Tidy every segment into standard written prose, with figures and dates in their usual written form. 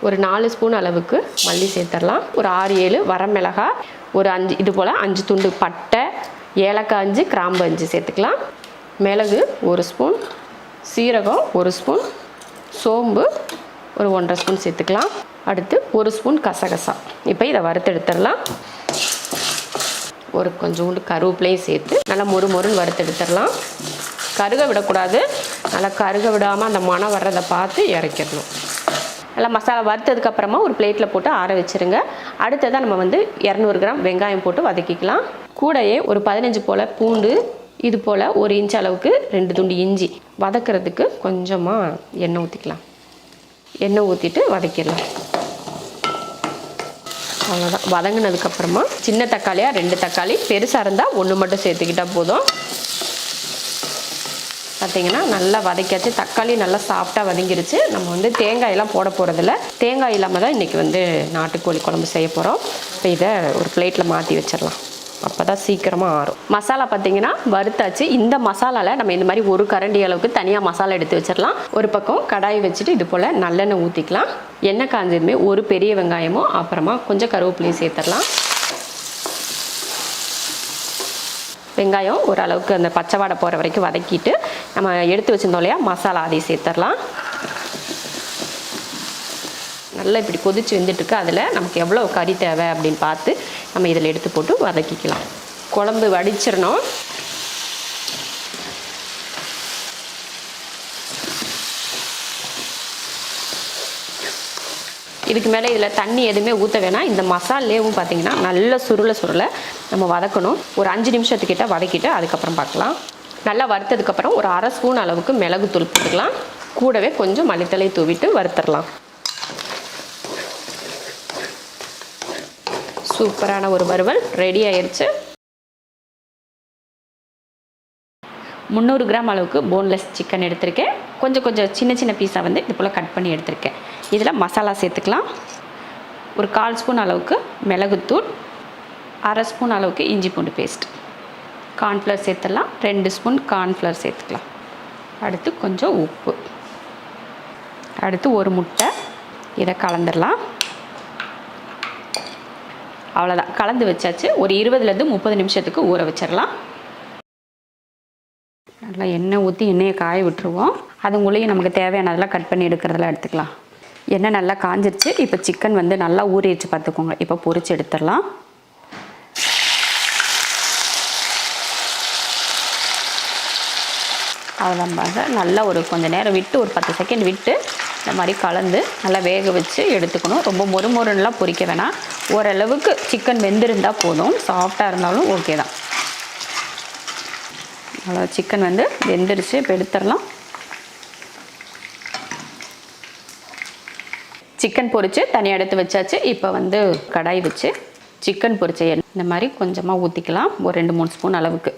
ஒரு 4 ஸ்பூன் அளவுக்கு மல்லி சேர்த்துடலாம். ஒரு 6-7 வரமிளகாய், ஒரு 5 இது போல் 5 துண்டு பட்டை, ஏலக்காய் 5, கிராம்பு 5 சேர்த்துக்கலாம். மிளகு 1 ஸ்பூன், சீரகம் 1 ஸ்பூன், சோம்பு ஒரு 1.5 ஸ்பூன் சேர்த்துக்கலாம். அடுத்து 1 ஸ்பூன் கசகசா. இப்போ இதை வறுத்து எடுத்துடலாம். ஒரு கொஞ்சோண்டு கருவேப்பிலையும் சேர்த்து நல்லா மொறுன்னு வறுத்து எடுத்துடலாம். கருக விடக்கூடாது, நல்லா கருக விடாமல் அந்த மணம் வர்றதை பார்த்து இறக்கிடணும். நல்லா மசாலா வறுத்ததுக்கப்புறமா ஒரு பிளேட்டில் போட்டு ஆற வச்சுருங்க. அடுத்ததாக நம்ம 200 கிராம் வெங்காயம் போட்டு வதக்கிக்கலாம். கூடையே ஒரு 15 போல் பூண்டு, இது போல் 1 இன்ச் அளவுக்கு 2 துண்டு இஞ்சி. வதக்கிறதுக்கு கொஞ்சமாக எண்ணெய் ஊற்றிக்கலாம். எண்ணெய் ஊற்றிட்டு வதக்கிடலாம். அவ்வளோதான். வதங்கினதுக்கப்புறமா சின்ன தக்காளியாக 2 தக்காளி, பெருசாக இருந்தால் 1 மட்டும் சேர்த்துக்கிட்டால் போதும். பார்த்திங்கன்னா நல்லா வதக்கியாச்சு. தக்காளி நல்லா சாஃப்டாக வதங்கிருச்சு. நம்ம தேங்காயெல்லாம் போட போகிறதில்ல. தேங்காய் இல்லாமல் தான் இன்றைக்கி நாட்டுக்கோழி குழம்பு செய்ய போகிறோம். இப்போ இதை ஒரு பிளேட்டில் மாற்றி வச்சிடலாம். அப்போ தான் சீக்கிரமாக ஆறும். மசாலா பார்த்திங்கன்னா வறுத்தாச்சு. இந்த மசாலாவில் நம்ம இந்த மாதிரி 1 கரண்டி அளவுக்கு தனியாக மசாலா எடுத்து வச்சிடலாம். ஒரு பக்கம் கடாய் வச்சுட்டு இது போல் நல்லெண்ணெய் ஊற்றிக்கலாம். எண்ணெய் காஞ்சதுமே ஒரு பெரிய வெங்காயமும் அப்புறமா கொஞ்சம் கருவேப்பிலையும் சேர்த்துடலாம். வெங்காயம் ஓரளவுக்கு அந்த பச்சை வாடை போகிற வரைக்கும் வதக்கிட்டு நம்ம எடுத்து வச்சுருந்தோம் இல்லையா மசாலா, அதையும் சேர்த்துடலாம். நல்லா இப்படி கொதிச்சு வெந்துட்டுருக்கு. அதில் நமக்கு எவ்வளோ கறி தேவை அப்படின்னு பார்த்து நம்ம இதில் எடுத்து போட்டு வதக்கிக்கலாம். குழம்பு வடிச்சிடணும். இதுக்கு மேலே இதில் தண்ணி எதுவுமே ஊற்ற வேணாம். இந்த மசாலேவும் பார்த்திங்கன்னா நல்ல சுருளை நம்ம வதக்கணும். ஒரு 5 நிமிஷத்துக்கிட்ட வதக்கிட்டு அதுக்கப்புறம் பார்க்கலாம். நல்லா வறுத்ததுக்கப்புறம் ஒரு 1/2 ஸ்பூன் அளவுக்கு மிளகுத்தூள் போட்டுக்கலாம். கூடவே கொஞ்சம் மல்லித்தலை தூவிட்டு வறுத்துடலாம். சூப்பரான ஒரு வறுவல் ரெடி ஆயிடுச்சு. 300 கிராம் அளவுக்கு போன்லெஸ் சிக்கன் எடுத்திருக்கேன். கொஞ்சம் சின்ன பீஸாக இது போல் கட் பண்ணி எடுத்திருக்கேன். இதில் மசாலா சேர்த்துக்கலாம். ஒரு 1/4 ஸ்பூன் அளவுக்கு மிளகுத்தூள், 1/2 ஸ்பூன் அளவுக்கு இஞ்சி பூண்டு பேஸ்ட், கார்ன்ஃப்ளவர் சேர்த்துடலாம். 2 ஸ்பூன் கார்ன்ஃப்ளவர் சேர்த்துக்கலாம். அடுத்து கொஞ்சம் உப்பு, அடுத்து ஒரு முட்டை. இதை கலந்துடலாம். அவ்வளோதான், கலந்து வச்சாச்சு. ஒரு 20லேருந்து 30 நிமிஷத்துக்கு ஊற வச்சிடலாம். நல்லா எண்ணெய் ஊற்றி எண்ணெயை காய விட்டுருவோம். அதுங்களையும் நமக்கு தேவையானதெல்லாம் கட் பண்ணி எடுக்கிறதெல்லாம் எடுத்துக்கலாம். எண்ணெய் நல்லா காஞ்சிருச்சு. இப்போ சிக்கன் நல்லா ஊறிடுச்சு பார்த்துக்கோங்க. இப்போ பொரிச்சு எடுத்துடலாம். அவ்வளோதாங்க. நல்லா ஒரு கொஞ்சம் நேரம் விட்டு ஒரு 10 செகண்ட் விட்டு இந்த மாதிரி கலந்து நல்லா வேக வச்சு எடுத்துக்கணும். ரொம்ப மொறுமொறுன்னெலாம் பொரிக்க வேணாம். ஓரளவுக்கு சிக்கன் வெந்திருந்தால் போதும். சாஃப்டாக இருந்தாலும் ஓகே தான். அவ்வளோ சிக்கன் வெந்துருச்சு. இப்போ எடுத்துடலாம். சிக்கன் பொரித்து தனியாக எடுத்து வச்சாச்சு. இப்போ கடாய் வச்சு சிக்கன் பொரிச்ச எண்ணெய் இந்த மாதிரி கொஞ்சமாக ஊற்றிக்கலாம். ஒரு 2-3 ஸ்பூன் அளவுக்கு.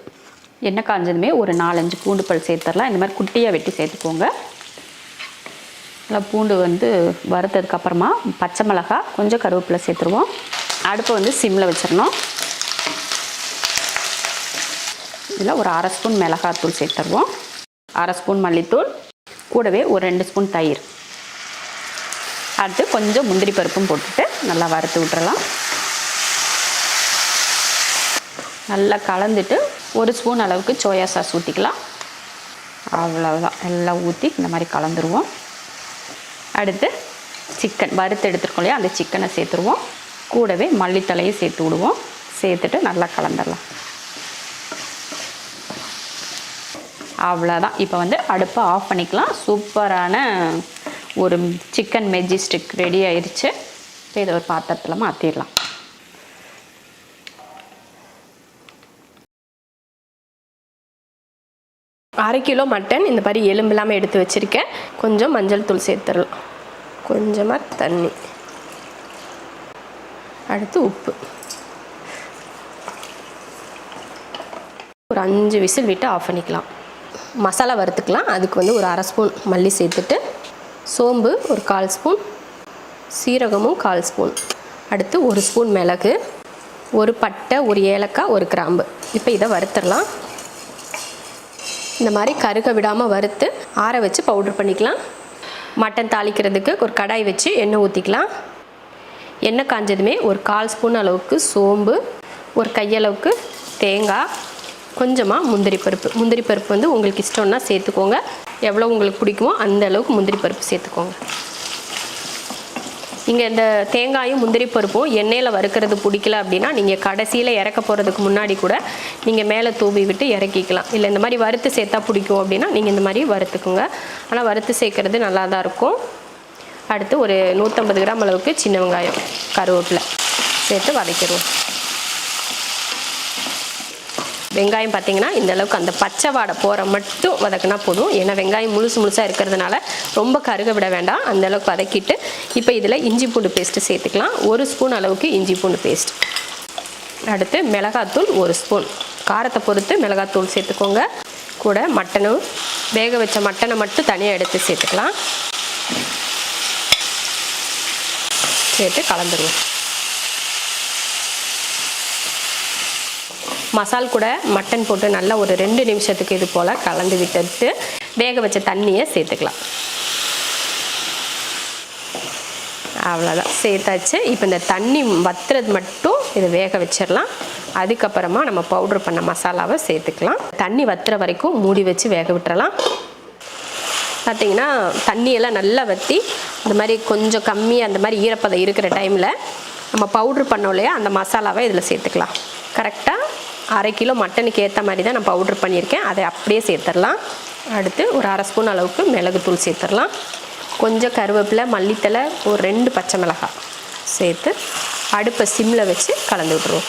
எண்ணெய் காஞ்சதுமே ஒரு 4-5 பூண்டு பல் சேர்த்துடலாம். இந்த மாதிரி குட்டியாக வெட்டி சேர்த்துக்கோங்க. நல்லா பூண்டு வறுத்ததுக்கப்புறமா பச்சை மிளகாய், கொஞ்சம் கருவேப்பிலை சேர்த்துருவோம். அடுப்பை சிம்மில் வச்சிடணும். இதில் ஒரு 1/2 ஸ்பூன் மிளகாத்தூள் சேர்த்துருவோம். 1/2 ஸ்பூன் மல்லித்தூள், கூடவே ஒரு 2 ஸ்பூன் தயிர். அடுத்து கொஞ்சம் முந்திரி பருப்பும் போட்டுட்டு நல்லா வறுத்து விட்டுறலாம். நல்லா கலந்துட்டு 1 ஸ்பூன் அளவுக்கு சோயா சாஸ் ஊற்றிக்கலாம். அவ்வளோதான், எல்லாம் ஊற்றி இந்த மாதிரி கலந்துருவோம். அடுத்து சிக்கன் வறுத்து எடுத்துருக்கோம் இல்லையா, அந்த சிக்கனை சேர்த்துருவோம். கூடவே மல்லித்தலையும் சேர்த்து விடுவோம். சேர்த்துட்டு நல்லா கலந்துடலாம். அவ்வளோதான். இப்போ அடுப்பை ஆஃப் பண்ணிக்கலாம். சூப்பரான ஒரு சிக்கன் மெஜிஸ்டிக் ரெடி ஆயிடுச்சு. இப்போ இதை ஒரு பாத்திரத்தில் மாற்றிடலாம். அரை கிலோ மட்டன் இந்த மாதிரி எலும்பு இல்லாமல் எடுத்து வச்சுருக்கேன். கொஞ்சம் மஞ்சள் தூள் சேர்த்துடலாம். கொஞ்சமாக தண்ணி, அடுத்து உப்பு. ஒரு 5 விசில் விட்டு ஆஃப் பண்ணிக்கலாம். மசாலா வறுத்துக்கலாம். அதுக்கு ஒரு 1/2 ஸ்பூன் மல்லி சேர்த்துட்டு, சோம்பு ஒரு 1/4 ஸ்பூன், சீரகமும் 1/4 ஸ்பூன், அடுத்து 1 ஸ்பூன் மிளகு, ஒரு பட்டை, ஒரு ஏலக்காய், ஒரு கிராம்பு. இப்போ இதை வறுத்துடலாம். இந்த மாதிரி கருக விடாமல் வறுத்து ஆற வச்சு பவுட்ரு பண்ணிக்கலாம். மட்டன் தாளிக்கிறதுக்கு ஒரு கடாய் வச்சு எண்ணெய் ஊற்றிக்கலாம். எண்ணெய் காஞ்சதுமே ஒரு 1/4 ஸ்பூன் அளவுக்கு சோம்பு, ஒரு கையளவுக்கு தேங்காய், கொஞ்சமாக முந்திரி பருப்பு வந்து உங்களுக்கு இஷ்டம்னா சேர்த்துக்கோங்க. எவ்வளோ உங்களுக்கு பிடிக்குமோ அந்த அளவுக்கு முந்திரி பருப்பு சேர்த்துக்கோங்க. நீங்கள் இந்த தேங்காயும் முந்திரி பருப்பும் எண்ணெயில் வறுக்கிறது பிடிக்கல அப்படின்னா நீங்கள் கடைசியில் இறக்க போகிறதுக்கு முன்னாடி கூட நீங்கள் மேலே தூவி விட்டு இறக்கிக்கலாம். இல்லை இந்த மாதிரி வறுத்து சேர்த்தா பிடிக்கும் அப்படின்னா நீங்கள் இந்த மாதிரி வறுத்துக்குங்க. ஆனால் வறுத்து சேர்க்குறது நல்லா தான் இருக்கும். அடுத்து ஒரு 150 கிராம் அளவுக்கு சின்ன வெங்காயம், கருவேப்பிலை சேர்த்து வதக்கிடுவோம். வெங்காயம் பார்த்திங்கன்னா இந்த அளவுக்கு அந்த பச்சை வாடை போகிற மட்டும் வதக்கினா போதும். ஏன்னா வெங்காயம் முழுசாக இருக்கிறதுனால ரொம்ப கருக விட வேண்டாம். அந்த அளவுக்கு வதக்கிட்டு இப்போ இதில் இஞ்சி பூண்டு பேஸ்ட்டு சேர்த்துக்கலாம். 1 ஸ்பூன் அளவுக்கு இஞ்சி பூண்டு பேஸ்ட். அடுத்து மிளகாத்தூள் 1 ஸ்பூன், காரத்தை பொறுத்து மிளகாத்தூள் சேர்த்துக்கோங்க. கூட மட்டனும் வேக வச்ச மட்டனை மட்டும் தனியாக எடுத்து சேர்த்துக்கலாம். சேர்த்து கலந்துருவோம். மசால் கூட மட்டன் போட்டு நல்லா ஒரு 2 நிமிஷத்துக்கு இது போல் கலந்து விட்டுட்டு வேக வச்ச தண்ணியை சேர்த்துக்கலாம். அவ்வளோதான், சேர்த்தாச்சு. இப்போ இந்த தண்ணி வத்துறது மட்டும் இதை வேக வச்சிடலாம். அதுக்கப்புறமா நம்ம பவுட்ரு பண்ண மசாலாவை சேர்த்துக்கலாம். தண்ணி வத்துற வரைக்கும் மூடி வச்சு வேக விட்டுறலாம். பார்த்திங்கன்னா தண்ணியெல்லாம் நல்லா வற்றி இந்த மாதிரி கொஞ்சம் கம்மியாக அந்த மாதிரி ஈரப்பதம் இருக்கிற டைமில் நம்ம பவுட்ரு பண்ணோம் இல்லையா, அந்த மசாலாவை இதில் சேர்த்துக்கலாம். கரெக்டாக 1/2 கிலோ மட்டனுக்கு ஏற்ற மாதிரி தான் நான் பவுட்ரு பண்ணியிருக்கேன். அதை அப்படியே சேர்த்துடலாம். அடுத்து ஒரு 1/2 ஸ்பூன் அளவுக்கு மிளகுத்தூள் சேர்த்துடலாம். கொஞ்சம் கருவேப்பிலை, மல்லித்தலை, ஒரு 2 பச்சை மிளகாய் சேர்த்து அடுப்பை சிம்மில் வச்சு கலந்து விட்டுருவோம்.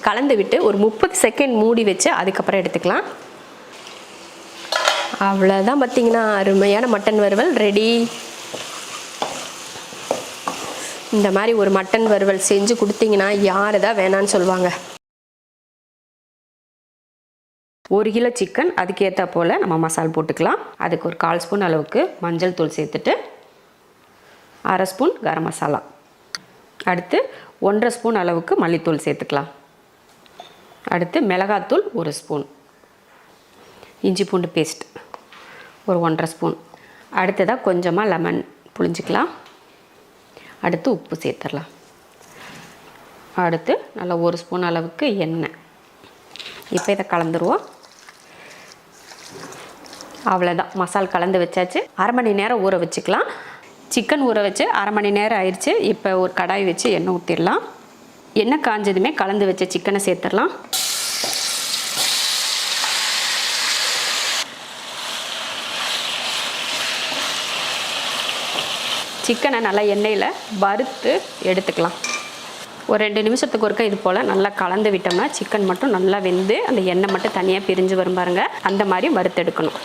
கலந்து விட்டு ஒரு 30 செகண்ட் மூடி வச்சு அதுக்கப்புறம் எடுத்துக்கலாம். அவ்வளோதான், பார்த்திங்கன்னா அருமையான மட்டன் வறுவல் ரெடி. இந்த மாதிரி ஒரு மட்டன் வறுவல் செஞ்சு கொடுத்தீங்கன்னா யார் தான் வேணான்னு சொல்லுவாங்க. 1 கிலோ சிக்கன், அதுக்கேற்ற போல் நம்ம மசால் போட்டுக்கலாம். அதுக்கு ஒரு 1/4 ஸ்பூன் அளவுக்கு மஞ்சள் தூள் சேர்த்துட்டு 1/2 ஸ்பூன் கரம் மசாலா, அடுத்து 1/2 ஸ்பூன் அளவுக்கு மல்லித்தூள் சேர்த்துக்கலாம். அடுத்து மிளகாத்தூள் 1 ஸ்பூன், இஞ்சி பூண்டு பேஸ்ட் ஒரு 1/2 ஸ்பூன். அடுத்ததாக கொஞ்சமாக லெமன் புழிஞ்சிக்கலாம். அடுத்து உப்பு சேர்த்துடலாம். அடுத்து நல்லா 1 ஸ்பூன் அளவுக்கு எண்ணெய். இப்போ இதை கலந்துருவோம். அவ்வளோதான், மசால் கலந்து வச்சாச்சு. 1/2 மணி நேரம் ஊற வச்சுக்கலாம். சிக்கன் ஊற வச்சு 1/2 மணி நேரம் ஆயிடுச்சு. இப்போ ஒரு கடாய் வச்சு எண்ணெய் ஊற்றிடலாம். எண்ணெய் காஞ்சதுமே கலந்து வச்ச சிக்கனை சேர்த்துடலாம். சிக்கனை நல்லா எண்ணெயில் வறுத்து எடுத்துக்கலாம். ஒரு 2 நிமிஷத்துக்கு ஒருக்க இது போல் நல்லா கலந்து விட்டோம்னா சிக்கன் மட்டும் நல்லா வெந்து அந்த எண்ணெய் மட்டும் தனியாக பிரிஞ்சு வரும் பாருங்க, அந்த மாதிரி வறுத்தெடுக்கணும்.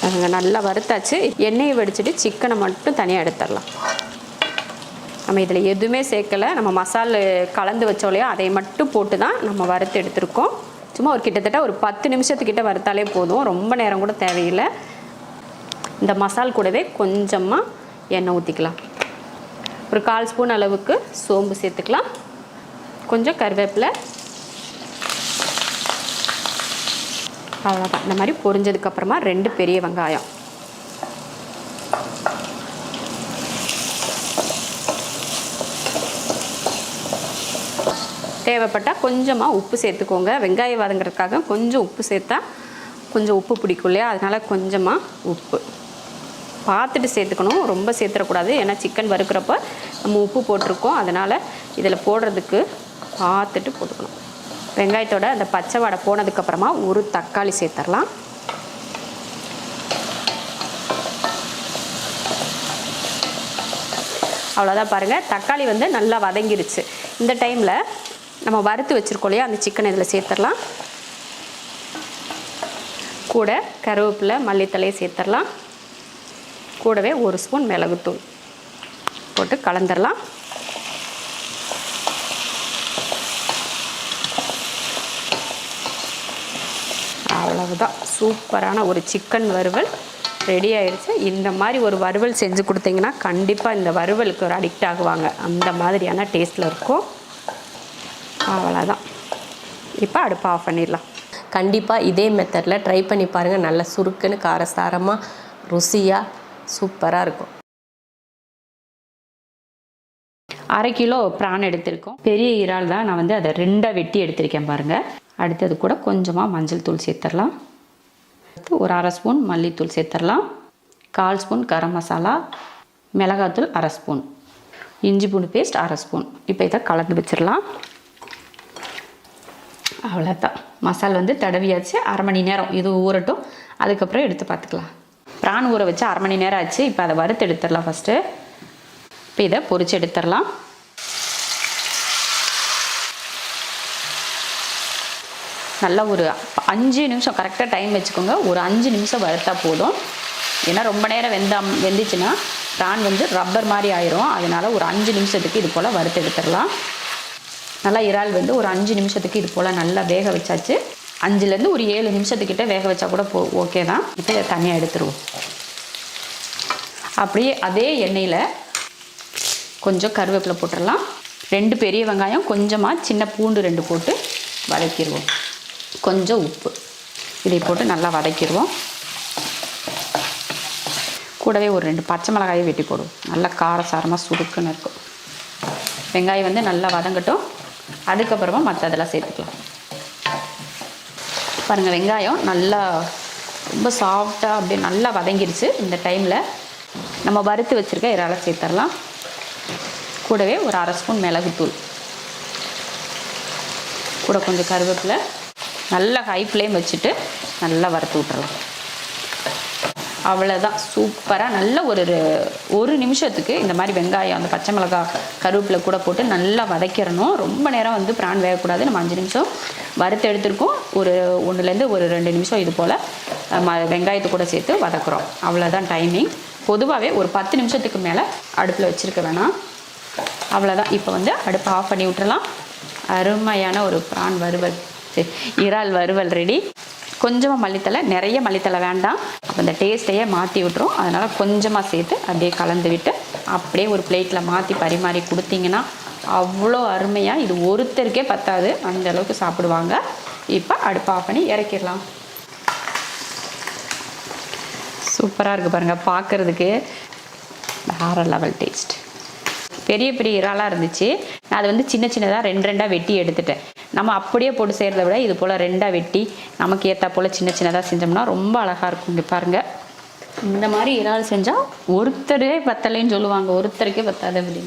அதுங்க நல்லா வறுத்தாச்சு. எண்ணெயை வடிச்சிட்டு சிக்கனை மட்டும் தனியாக எடுத்துடலாம். நம்ம இதில் எதுவுமே சேர்க்கலை. நம்ம மசாலா கலந்து வச்சோம் இல்லையா, அதை மட்டும் போட்டு தான் நம்ம வறுத்து எடுத்துருக்கோம். சும்மா ஒரு கிட்டத்தட்ட ஒரு 10 நிமிஷத்துக்கிட்ட வறுத்தாலே போதும், ரொம்ப நேரம் கூட தேவையில்லை. இந்த மசால் கூடவே கொஞ்சமாக எண்ணெய் ஊற்றிக்கலாம். ஒரு 1/4 ஸ்பூன் அளவுக்கு சோம்பு சேர்த்துக்கலாம். கொஞ்சம் கருவேப்பிலை. அவ்வளோதான். இந்த மாதிரி பொரிஞ்சதுக்கப்புறமா 2 பெரிய வெங்காயம், தேவைப்பட்டால் கொஞ்சமாக உப்பு சேர்த்துக்கோங்க. வெங்காயம் வதங்குறதுக்காக கொஞ்சம் உப்பு சேர்த்தா கொஞ்சம் உப்பு பிடிக்கும் இல்லையா, அதனால் கொஞ்சமாக உப்பு பார்த்துட்டு சேர்த்துக்கணும். ரொம்ப சேர்த்துடக்கூடாது, ஏன்னா சிக்கன் வறுக்கிறப்ப நம்ம உப்பு போட்டிருக்கோம். அதனால் இதில் போடுறதுக்கு பார்த்துட்டு போட்டுக்கணும். வெங்காயத்தோட அந்த பச்சை வாடை போனதுக்கப்புறமா ஒரு தக்காளி சேர்த்துடலாம். அவ்வளோதான், பாருங்கள் தக்காளி வந்து நல்லா வதங்கிருச்சு. இந்த டைமில் நம்ம வறுத்து வச்சுருக்கோம் இல்லையா, அந்த சிக்கன் இதில் சேர்த்துடலாம். கூட கருவேப்பிலை, மல்லித்தலையை சேர்த்துடலாம். கூடவே 1 ஸ்பூன் மிளகுத்தூள் போட்டு கலந்துடலாம். அவ்வளவுதான், சூப்பரான ஒரு சிக்கன் வறுவல் ரெடி ஆயிடுச்சு. இந்த மாதிரி ஒரு வறுவல் செஞ்சு கொடுத்தீங்கன்னா கண்டிப்பாக இந்த வறுவலுக்கு ஒரு அடிக்ட் ஆகுவாங்க. அந்த மாதிரியான டேஸ்ட்டில் இருக்கும். அவ்வளோதான், இப்போ அடுப்பை ஆஃப் பண்ணிடலாம். கண்டிப்பாக இதே மெத்தடில் ட்ரை பண்ணி பாருங்கள். நல்ல சுருக்குன்னு காரசாரமாக ருசியாக சூப்பராக இருக்கும். 1/2 கிலோ பிரான் எடுத்திருக்கோம். பெரிய இறால் தான், நான் வந்து அதை 2ஆக வெட்டி எடுத்திருக்கேன் பாருங்கள். அடுத்தது கூட கொஞ்சமாக மஞ்சள் தூள் சேர்த்துடலாம். ஒரு 1/2 ஸ்பூன் மல்லித்தூள் சேர்த்துடலாம். 1/4 ஸ்பூன் கரம் மசாலா, மிளகாத்தூள் 1/2 ஸ்பூன், இஞ்சி பூண்டு பேஸ்ட் 1/2 ஸ்பூன். இப்போ இதை கலந்து வச்சிடலாம். அவ்வளோதான், மசாலா வந்து தடவியாச்சு. 1/2 மணி நேரம் இது ஊறட்டும், அதுக்கப்புறம் எடுத்து பார்த்துக்கலாம். பிரான் ஊற வச்சு 1/2 மணி நேரம் ஆச்சு. இப்போ அதை வறுத்து எடுத்துடலாம் ஃபஸ்ட்டு. இப்போ இதை பொரிச்சு எடுத்துடலாம். நல்லா ஒரு 5 நிமிஷம் கரெக்டாக டைம் வச்சுக்கோங்க. ஒரு 5 நிமிஷம் வறுத்தா போதும். ஏன்னா ரொம்ப நேரம் வெந்துச்சுன்னா பிரான் வந்து ரப்பர் மாதிரி ஆயிரும். அதனால் ஒரு 5 நிமிஷத்துக்கு இது போல் வறுத்து எடுத்துடலாம். நல்லா இறால் வந்து ஒரு 5 நிமிஷத்துக்கு இது போல் நல்லா வேக வச்சாச்சு. 5லேருந்து ஒரு 7 நிமிஷத்துக்கிட்ட வேக வச்சா கூட ஓகே தான். இப்போ இதை தனியாக எடுத்துருவோம். அப்படியே அதே எண்ணெயில் கொஞ்சம் கருவேப்பிலை போட்டுடலாம். 2 பெரிய வெங்காயம், கொஞ்சமாக சின்ன பூண்டு 2 போட்டு வதக்கிடுவோம். கொஞ்சம் உப்பு இதை போட்டு நல்லா வதக்கிடுவோம். கூடவே ஒரு 2 பச்சை மிளகாயை வெட்டி போடுவோம். நல்லா காரசாரமாக சுருக்குன்னு இருக்கும். வெங்காயம் வந்து நல்லா வதங்கட்டும், அதுக்கப்புறமா மற்றதெல்லாம் சேர்த்துக்கலாம். பாருங்கள், வெங்காயம் நல்லா ரொம்ப சாஃப்டாக அப்படியே நல்லா வதங்கிடுச்சு. இந்த டைமில் நம்ம வறுத்து வச்சுருக்க இறாலை சேர்த்துடலாம். கூடவே ஒரு 1/2 ஸ்பூன் மிளகுத்தூள், கூட கொஞ்சம் கருவேப்பிலை, நல்லா ஹை ஃப்ளேம் வச்சுட்டு நல்லா வறுத்து விட்டுறலாம். அவ்வளோதான், சூப்பராக நல்லா ஒரு நிமிஷத்துக்கு இந்த மாதிரி வெங்காயம், அந்த பச்சை மிளகாய், கருவேப்பிலை கூட போட்டு நல்லா வதக்கிடணும். ரொம்ப நேரம் வந்து பிரான் வேகக்கூடாது. நம்ம 5 நிமிஷம் வறுத்து எடுத்துருக்கோம். ஒரு 1லேருந்து ஒரு 2 நிமிஷம் இது போல் வெங்காயத்தை கூட சேர்த்து வதக்குறோம். அவ்வளோதான் டைமிங். பொதுவாகவே ஒரு 10 நிமிஷத்துக்கு மேலே அடுப்பில் வச்சுருக்க வேணாம். அவ்வளோதான். இப்போ வந்து அடுப்பை ஆஃப் பண்ணி விட்டுறலாம். அருமையான ஒரு பிரான் வறுவல், இறால் வறுவல் ரெடி. கொஞ்சமாக மல்லித்தலை, நிறைய மல்லித்தலை வேண்டாம், அப்போ இந்த டேஸ்ட்டையே மாற்றி விட்டுரும். அதனால் கொஞ்சமாக சேர்த்து அப்படியே கலந்து விட்டு அப்படியே ஒரு பிளேட்டில் மாற்றி பரிமாறி கொடுத்தீங்கன்னா அவ்வளோ அருமையாக, இது ஒருத்தருக்கே பத்தாது, அந்த அளவுக்கு சாப்பிடுவாங்க. இப்போ அடுப்பை ஆஃப் பண்ணி இறக்கிடலாம். சூப்பராக இருக்குது பாருங்கள், பார்க்குறதுக்கு வேறு லெவல் டேஸ்ட். பெரிய பெரிய இறாலாக இருந்துச்சு. நான் அது வந்து சின்ன சின்னதாக 2 வெட்டி எடுத்துட்டேன். நம்ம அப்படியே போட்டு செய்கிறத விட இது போல் 2 வெட்டி நமக்கு ஏற்றா போல் சின்ன சின்னதாக செஞ்சோம்னா ரொம்ப அழகாக இருக்கும். இங்கே பாருங்கள், இந்த மாதிரி இறால் செஞ்சால் ஒருத்தரே பத்தலைன்னு சொல்லுவாங்க, ஒருத்தருக்கே பத்தாது அப்படின்னு.